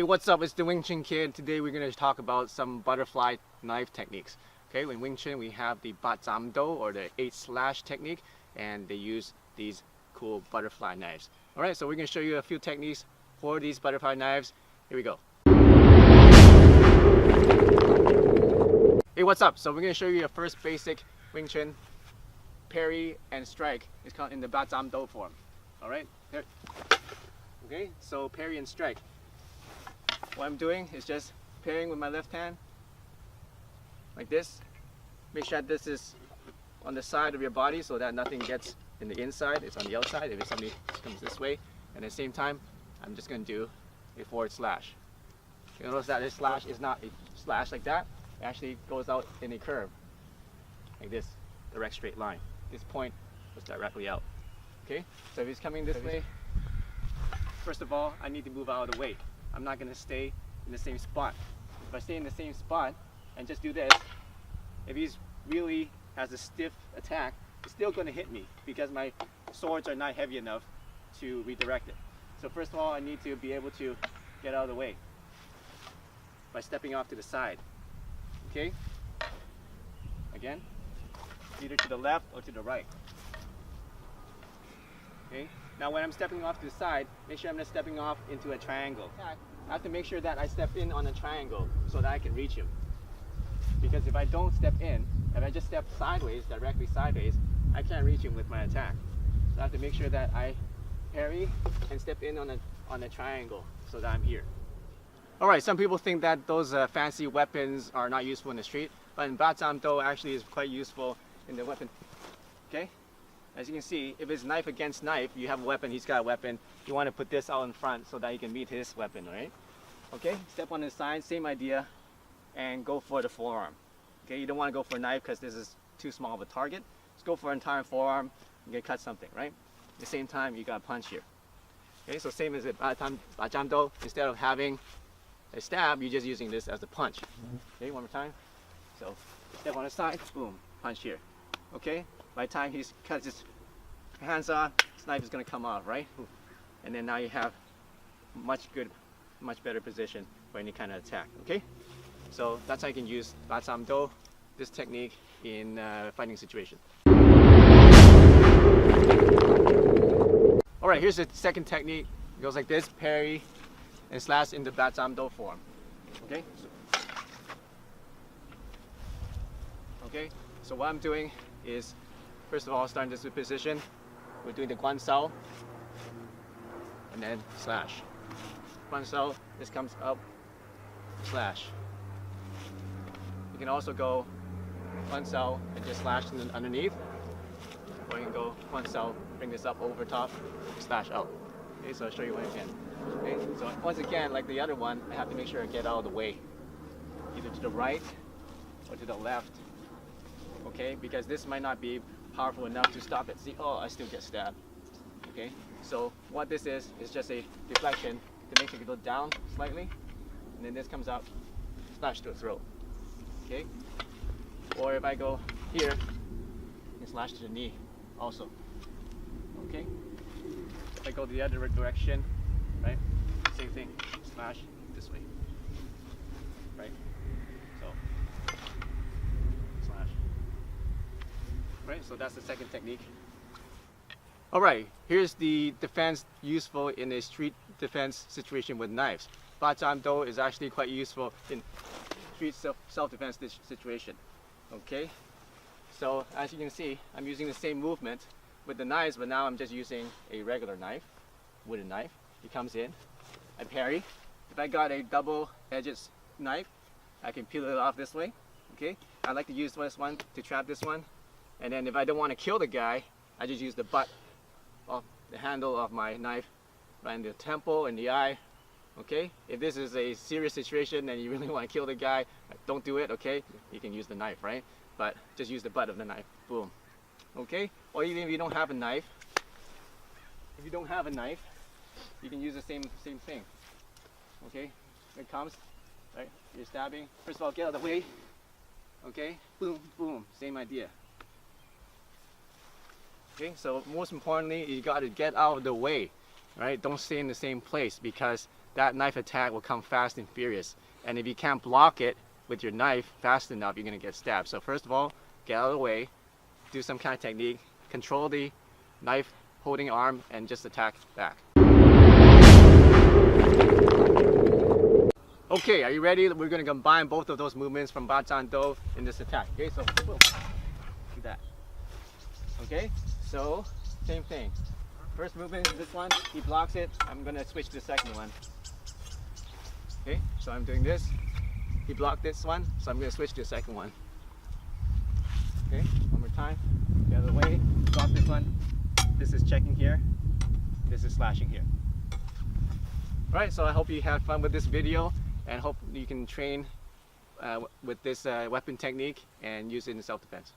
what's up? It's the Wing Chun Kid. Today we're going to talk about some butterfly knife techniques. Okay, in Wing Chun we have the baat jaam do, or the 8-slash technique, and they use these cool butterfly knives. Alright, so we're going to show you a few techniques for these butterfly knives. Here we go. Hey, what's up? So we're going to show you a first basic Wing Chun parry and strike. It's called in the baat jaam do form. Alright, here. Okay, so parry and strike. What I'm doing is just parrying with my left hand, like this. Make sure that this is on the side of your body so that nothing gets in the inside, it's on the outside. If somebody comes this way, and at the same time, I'm just going to do a forward slash. You notice that this slash is not a slash like that, it actually goes out in a curve, like this, direct straight line. This point goes directly out. Okay, so if he's coming this way, first of all, I need to move out of the way. I'm not going to stay in the same spot. If I stay in the same spot and just do this, if he's really has a stiff attack, it's still going to hit me because my swords are not heavy enough to redirect it. So first of all, I need to be able to get out of the way by stepping off to the side. Okay? Again, either to the left or to the right. Okay? Now when I'm stepping off to the side, make sure I'm not stepping off into a triangle. I have to make sure that I step in on a triangle so that I can reach him. Because if I don't step in, if I just step sideways, directly sideways, I can't reach him with my attack. So I have to make sure that I parry and step in on a triangle so that I'm here. Alright, some people think that those fancy weapons are not useful in the street, but in baat jaam do actually is quite useful in the weapon. Okay? As you can see, if it's knife against knife, you have a weapon, he's got a weapon, you want to put this out in front so that he can meet his weapon, right? Okay, step on the side, same idea, and go for the forearm. Okay, you don't want to go for a knife because this is too small of a target. Just go for an entire forearm, you can cut something, right? At the same time, you got a punch here. Okay, so same as the baat jaam do, instead of having a stab, you're just using this as a punch. Okay, one more time. So, step on the side, boom, punch here. Okay? By the time he cuts his hands off, his knife is going to come off, right? And then now you have much better position for any kind of attack, okay? So that's how you can use baat jaam do, this technique, in fighting situation. Alright, here's the second technique. It goes like this, parry and slash in the baat jaam do form. Okay? So what I'm doing is, first of all, starting this position, we're doing the guan sao, and then slash. Guan sao, this comes up, slash. You can also go guan sao and just slash underneath, or you can go guan sao, bring this up over top, slash out. Okay, so I'll show you one again. Okay, so once again, like the other one, I have to make sure I get out of the way, either to the right or to the left. Okay, because this might not be powerful enough to stop it. See, oh, I still get stabbed. Okay, so what this is just a deflection to make sure you go down slightly, and then this comes up, slash to the throat. Okay, or if I go here, and slash to the knee also. Okay, if I go the other direction, right, same thing, slash this way, right, so slash. Right, so that's the second technique. Alright, here's the defense useful in a street defense situation with knives. Baat jaam do is actually quite useful in street self-defense situation. Okay, so as you can see, I'm using the same movement with the knives, but now I'm just using a regular knife, wooden knife. He comes in, I parry. If I got a double-edged knife, I can peel it off this way. Okay, I like to use this one to trap this one. And then if I don't want to kill the guy, I just use the butt of the handle of my knife right in the temple and the eye. Okay? If this is a serious situation and you really want to kill the guy, don't do it, okay? You can use the knife, right? But just use the butt of the knife. Boom. Okay? Or even if you don't have a knife, you can use the same thing. Okay? Here it comes, right? You're stabbing. First of all, get out of the way. Okay? Boom, boom. Same idea. Okay, so most importantly, you got to get out of the way, right? Don't stay in the same place, because that knife attack will come fast and furious. And if you can't block it with your knife fast enough, you're going to get stabbed. So first of all, get out of the way, do some kind of technique, control the knife holding arm, and just attack back. Okay, are you ready? We're going to combine both of those movements from Baat Do in this attack. Okay, so boom, do that. Okay, so same thing. First movement is this one, he blocks it. I'm going to switch to the second one. Okay, so I'm doing this. He blocked this one, so I'm going to switch to the second one. Okay, one more time. Get out of the way, block this one. This is checking here. This is slashing here. Alright, so I hope you had fun with this video and hope you can train with this weapon technique and use it in self-defense.